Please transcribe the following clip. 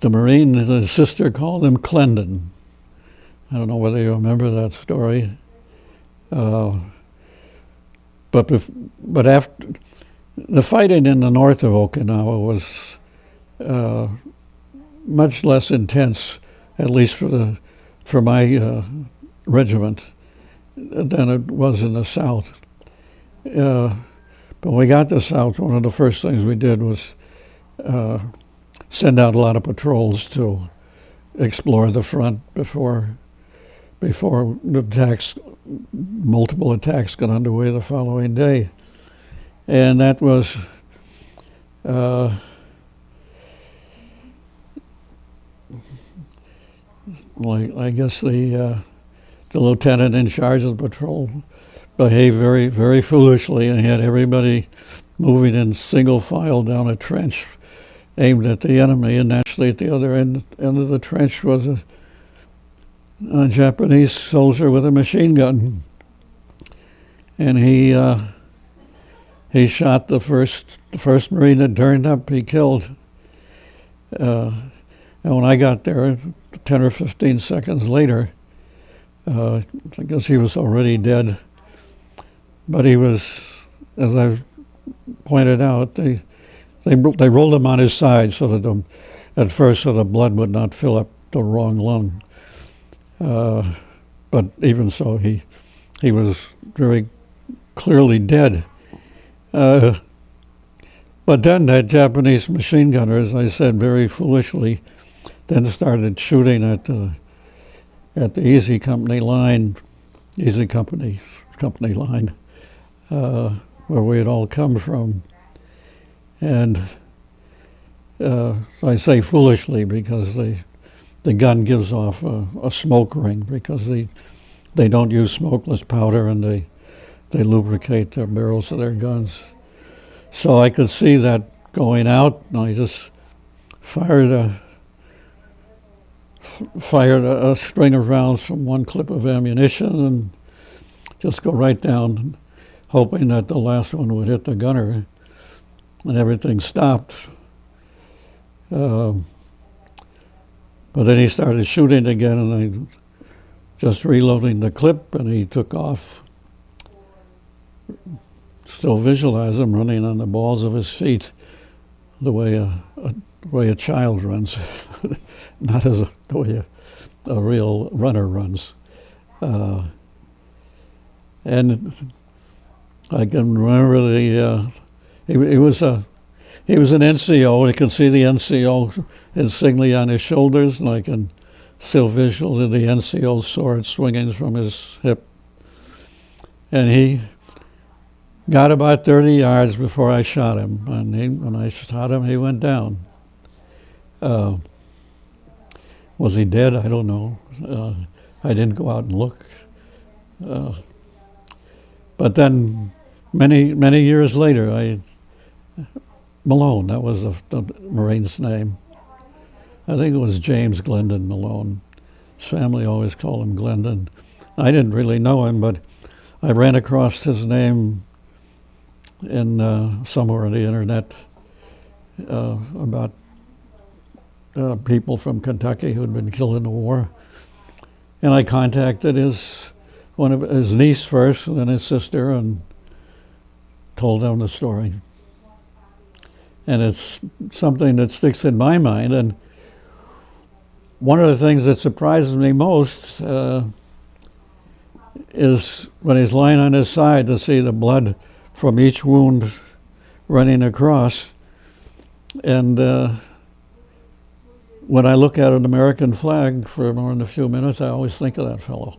the Marine, his sister called him Clendon. I don't know whether you remember that story. But after the fighting in the north of Okinawa was much less intense, at least for my regiment, than it was in the south. But when we got to the south, one of the first things we did was send out a lot of patrols to explore the front before the attacks, multiple attacks got underway the following day. And that was I guess the lieutenant in charge of the patrol behaved very, very foolishly, and he had everybody moving in single file down a trench aimed at the enemy, and naturally at the other end of the trench was a Japanese soldier with a machine gun, and he shot the first Marine that turned up. He killed, and when I got there 10 or 15 seconds later, I guess he was already dead, but he was, as I pointed out, they rolled him on his side so that at first so the blood would not fill up the wrong lung. But even so, he was very clearly dead. But then that Japanese machine gunner, as I said, very foolishly, then started shooting at the Easy Company line, where we had all come from. And I say foolishly because the gun gives off a smoke ring, because they don't use smokeless powder, and they lubricate the barrels of their guns. So I could see that going out, and I just fired a string of rounds from one clip of ammunition and just go right down, hoping that the last one would hit the gunner, and everything stopped. But then he started shooting again, and I just reloading the clip, and he took off. Still visualize him running on the balls of his feet, the way a child runs, not the way a real runner runs. And I can remember he was an NCO. You can see the NCO insignia on his shoulders, and I can still visualize the NCO sword swinging from his hip. And he got about 30 yards before I shot him, and when I shot him, he went down. Was he dead? I don't know. I didn't go out and look. But then, many years later, Malone, that was the Marine's name. I think it was James Glendon Malone. His family always called him Glendon. I didn't really know him, but I ran across his name in somewhere on the internet about people from Kentucky who had been killed in the war. And I contacted his niece first, and then his sister, and told them the story. And it's something that sticks in my mind. And one of the things that surprises me most is when he's lying on his side, to see the blood from each wound running across. And when I look at an American flag for more than a few minutes, I always think of that fellow.